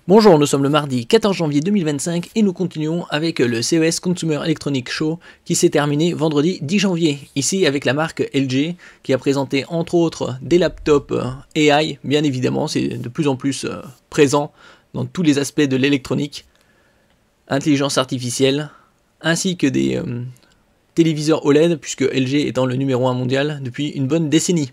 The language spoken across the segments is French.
Bonjour, nous sommes le mardi 14 janvier 2025 et nous continuons avec le CES Consumer Electronics Show qui s'est terminé vendredi 10 janvier. Ici avec la marque LG qui a présenté entre autres des laptops AI, bien évidemment, c'est de plus en plus présent dans tous les aspects de l'électronique, intelligence artificielle, ainsi que des téléviseurs OLED puisque LG étant le numéro 1 mondial depuis une bonne décennie.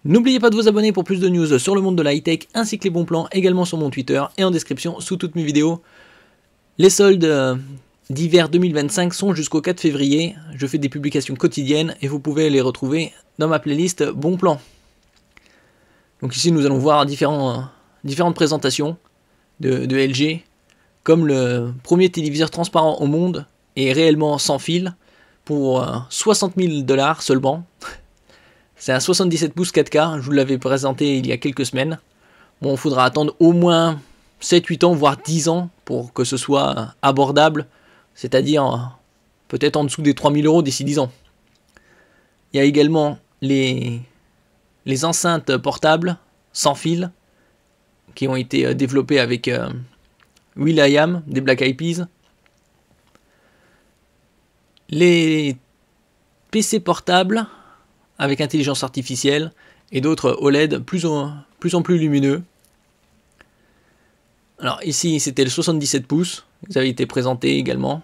N'oubliez pas de vous abonner pour plus de news sur le monde de la high-tech ainsi que les bons plans également sur mon Twitter et en description sous toutes mes vidéos. Les soldes d'hiver 2025 sont jusqu'au 4 février. Je fais des publications quotidiennes et vous pouvez les retrouver dans ma playlist bons plans. Donc ici nous allons voir différentes présentations de LG, comme le premier téléviseur transparent au monde et réellement sans fil pour 60 000 $ seulement. C'est un 77 pouces 4K, je vous l'avais présenté il y a quelques semaines. Bon, il faudra attendre au moins 7-8 ans, voire 10 ans pour que ce soit abordable, c'est-à-dire peut-être en dessous des 3000 € d'ici 10 ans. Il y a également les enceintes portables sans fil qui ont été développées avec will.i.am des Black Eyed Peas. Les PC portables avec intelligence artificielle et d'autres OLED plus en plus lumineux. Alors ici c'était le 77 pouces, ça avait été présenté également.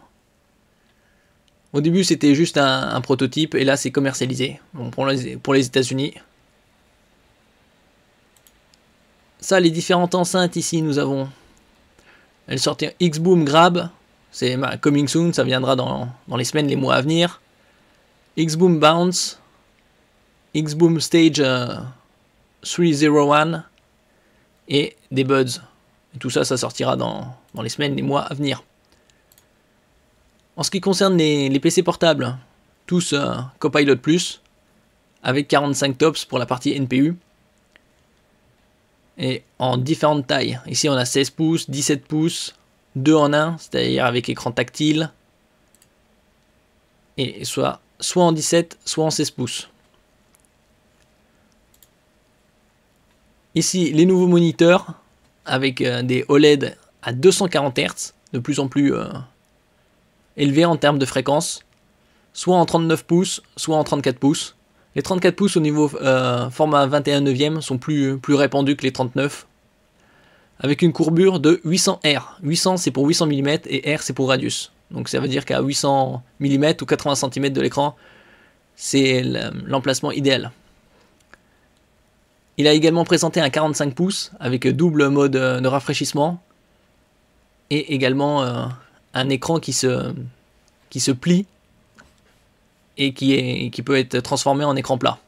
Au début c'était juste un prototype et là c'est commercialisé bon, pour les États-Unis. Ça, les différentes enceintes ici, nous avons elle sortir X-Boom Grab, c'est coming soon, ça viendra dans les semaines, les mois à venir. X-Boom Bounce, X-Boom Stage 301 et des Buds. Et tout ça, ça sortira dans les semaines, les mois à venir. En ce qui concerne les PC portables, tous Copilot Plus avec 45 tops pour la partie NPU et en différentes tailles. Ici, on a 16 pouces, 17 pouces, 2 en 1, c'est-à-dire avec écran tactile, et soit en 17, soit en 16 pouces. Ici, les nouveaux moniteurs avec des OLED à 240 Hz, de plus en plus élevés en termes de fréquence, soit en 39 pouces, soit en 34 pouces. Les 34 pouces au niveau format 21 neuvième sont plus répandus que les 39, avec une courbure de 800 R. 800 c'est pour 800 mm et R c'est pour radius. Donc ça veut dire qu'à 800 mm ou 80 cm de l'écran, c'est l'emplacement idéal. Il a également présenté un 45 pouces avec double mode de rafraîchissement et également un écran qui se plie et qui peut être transformé en écran plat.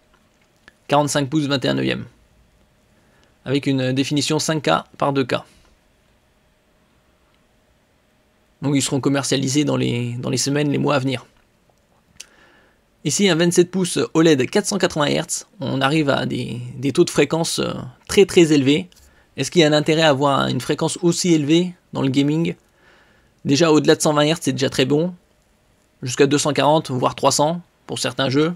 45 pouces 21 neuvième avec une définition 5K par 2K. Donc ils seront commercialisés dans les semaines, les mois à venir. Ici un 27 pouces OLED 480 Hz, on arrive à des taux de fréquence très élevés. Est-ce qu'il y a un intérêt à avoir une fréquence aussi élevée dans le gaming? Déjà au-delà de 120 Hz c'est déjà très bon, jusqu'à 240 voire 300 pour certains jeux.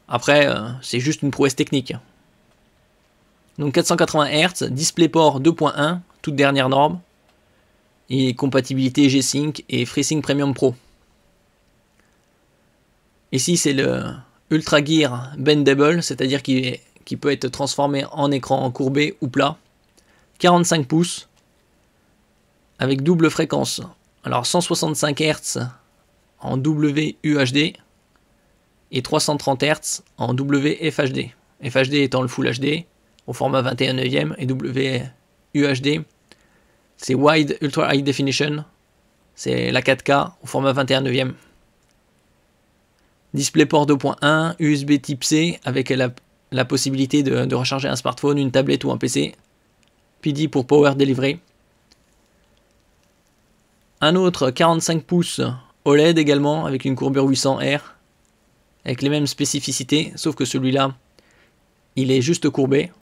Après c'est juste une prouesse technique. Donc 480 Hz, DisplayPort 2.1, toute dernière norme, et compatibilité G-Sync et FreeSync Premium Pro. Ici c'est le Ultra Gear Bendable, c'est-à-dire qui peut être transformé en écran courbé ou plat. 45 pouces avec double fréquence. Alors 165 Hz en WUHD et 330 Hz en WFHD. FHD étant le Full HD au format 21 neuvième et WUHD c'est Wide Ultra High Definition, c'est la 4K au format 21 neuvième. DisplayPort 2.1, USB Type C avec la possibilité de recharger un smartphone, une tablette ou un PC. PD pour Power Delivery. Un autre 45 pouces OLED également avec une courbure 800 R avec les mêmes spécificités, sauf que celui-là il est juste courbé,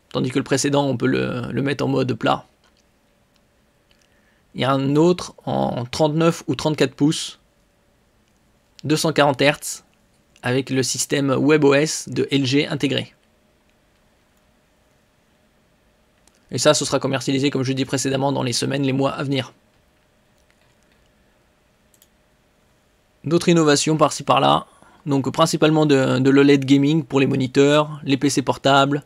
tandis que le précédent on peut le mettre en mode plat. Il y a un autre en 39 ou 34 pouces, 240 Hz, avec le système WebOS de LG intégré. Et ça, ce sera commercialisé, comme je dis précédemment, dans les semaines, les mois à venir. D'autres innovations par-ci par-là. Donc principalement de l'OLED gaming pour les moniteurs, les PC portables,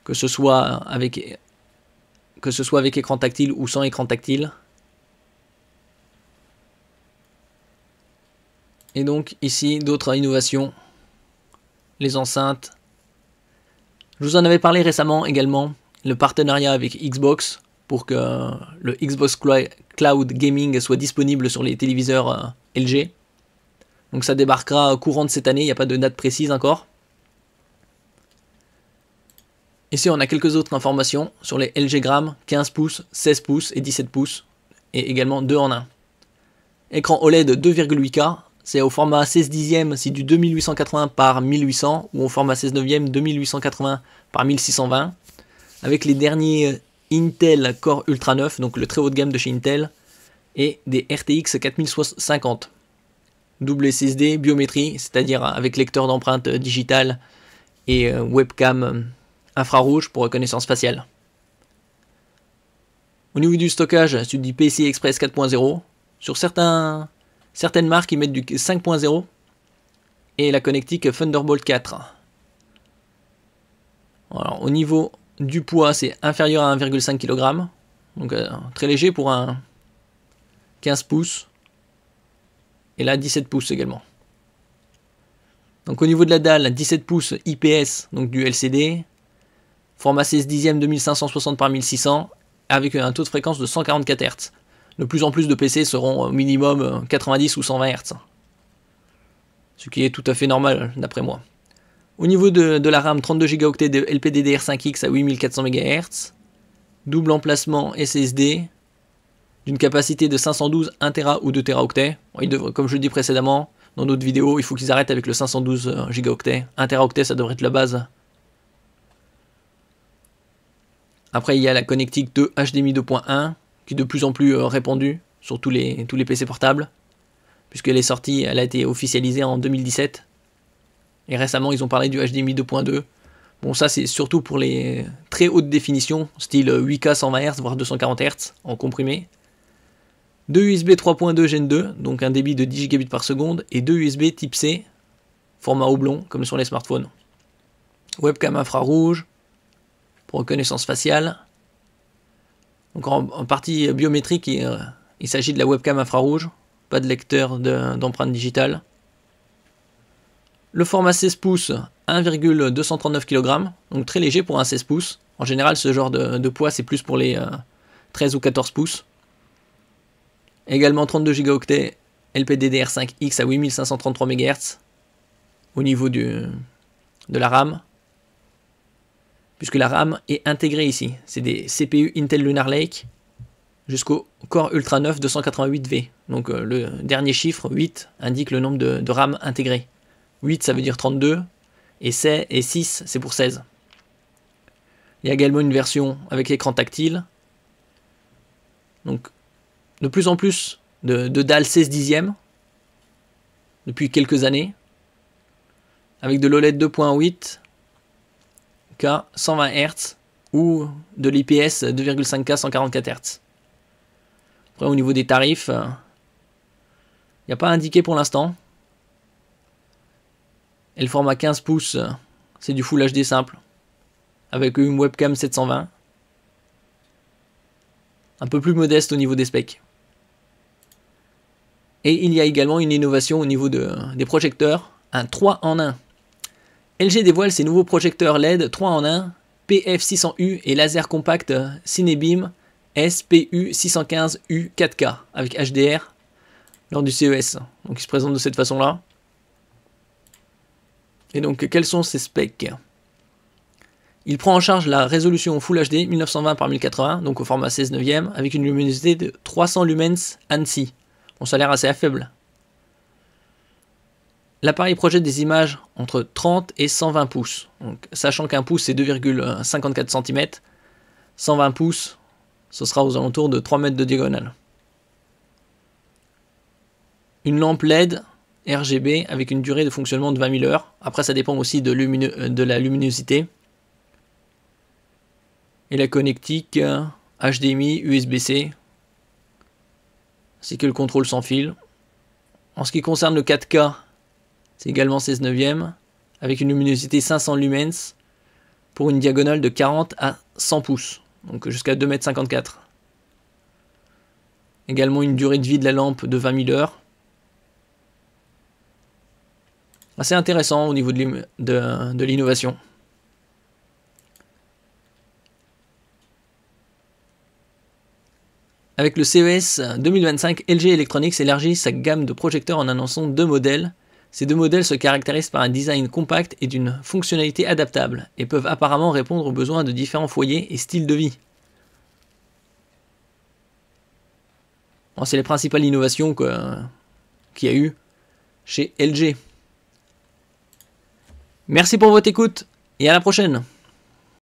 que ce soit avec écran tactile ou sans écran tactile. Et donc ici, d'autres innovations. Les enceintes. Je vous en avais parlé récemment également, le partenariat avec Xbox pour que le Xbox Cloud Gaming soit disponible sur les téléviseurs LG. Donc ça débarquera courant de cette année, il n'y a pas de date précise encore. Ici on a quelques autres informations sur les LG Gram, 15 pouces, 16 pouces et 17 pouces, et également 2 en 1. Écran OLED 2,8K, c'est au format 16 dixième, c'est du 2880 par 1800, ou au format 16 neuvième 2880 par 1620, avec les derniers Intel Core Ultra 9, donc le très haut de gamme de chez Intel, et des RTX 4050. Double SSD, biométrie, c'est-à-dire avec lecteur d'empreintes digitales et webcam infrarouge pour reconnaissance faciale. Au niveau du stockage, c'est du PCI Express 4.0. Sur certaines marques, ils mettent du 5.0 et la connectique Thunderbolt 4. Alors, au niveau du poids, c'est inférieur à 1,5 kg, donc très léger pour un 15 pouces. Et là 17 pouces également. Donc au niveau de la dalle, 17 pouces IPS, donc du LCD, format 16 dixième 2560 par 1600, avec un taux de fréquence de 144 Hz. De plus en plus de PC seront au minimum 90 ou 120 Hz. Ce qui est tout à fait normal d'après moi. Au niveau de la RAM, 32 Go de LPDDR5X à 8400 MHz, double emplacement SSD, d'une capacité de 512, 1 Tera ou 2 Teraoctets. Comme je le dis précédemment, dans d'autres vidéos, il faut qu'ils arrêtent avec le 512 gigaoctets. 1 Teraoctet, ça devrait être la base. Après, il y a la connectique de HDMI 2.1, qui est de plus en plus répandue sur tous les PC portables, puisqu'elle est sortie, elle a été officialisée en 2017. Et récemment, ils ont parlé du HDMI 2.2. Bon, ça, c'est surtout pour les très hautes définitions, style 8K 120 Hz, voire 240 Hz en comprimé. 2 USB 3.2 Gen 2, donc un débit de 10 gigabits par seconde, et 2 USB type C, format oblong, comme sur les smartphones. Webcam infrarouge, pour reconnaissance faciale. Donc en partie biométrique, il s'agit de la webcam infrarouge, pas de lecteur d'empreintes digitales. Le format 16 pouces, 1,239 kg, donc très léger pour un 16 pouces. En général, ce genre de poids, c'est plus pour les 13 ou 14 pouces. Également 32 Go LPDDR5X à 8533 MHz au niveau de la RAM, puisque la RAM est intégrée ici. C'est des CPU Intel Lunar Lake jusqu'au Core Ultra 9 288V. Donc le dernier chiffre, 8, indique le nombre de RAM intégré. 8, ça veut dire 32, et 6, c'est pour 16. Il y a également une version avec écran tactile. Donc de plus en plus de dalles 16 dixièmes depuis quelques années, avec de l'OLED 2.8 K 120 Hz ou de l'IPS 2,5K 144 Hz. Après, au niveau des tarifs, il n'y a pas indiqué pour l'instant. Et le format 15 pouces, c'est du Full HD simple, avec une webcam 720. Un peu plus modeste au niveau des specs. Et il y a également une innovation au niveau des projecteurs, un 3 en 1. LG dévoile ses nouveaux projecteurs LED 3 en 1, PF600U et laser compact Cinebeam SPU615U 4K avec HDR lors du CES. Donc il se présente de cette façon-là. Et donc quels sont ces specs? Il prend en charge la résolution Full HD 1920 par 1080, donc au format 16 neuvième, avec une luminosité de 300 lumens ANSI. Bon, ça a l'air assez faible. L'appareil projette des images entre 30 et 120 pouces. Donc, sachant qu'un pouce c'est 2,54 cm, 120 pouces, ce sera aux alentours de 3 mètres de diagonale. Une lampe LED RGB avec une durée de fonctionnement de 20 000 heures. Après, ça dépend aussi de la luminosité. Et la connectique HDMI, USB-C, ainsi que le contrôle sans fil. En ce qui concerne le 4K, c'est également 16 neuvième, avec une luminosité 500 lumens pour une diagonale de 40 à 100 pouces, donc jusqu'à 2,54 m. Également une durée de vie de la lampe de 20 000 heures. Assez intéressant au niveau de l'innovation. Avec le CES 2025, LG Electronics élargit sa gamme de projecteurs en annonçant 2 modèles. Ces 2 modèles se caractérisent par un design compact et d'une fonctionnalité adaptable, et peuvent apparemment répondre aux besoins de différents foyers et styles de vie. Bon, c'est les principales innovations qu'il y a eu chez LG. Merci pour votre écoute, et à la prochaine!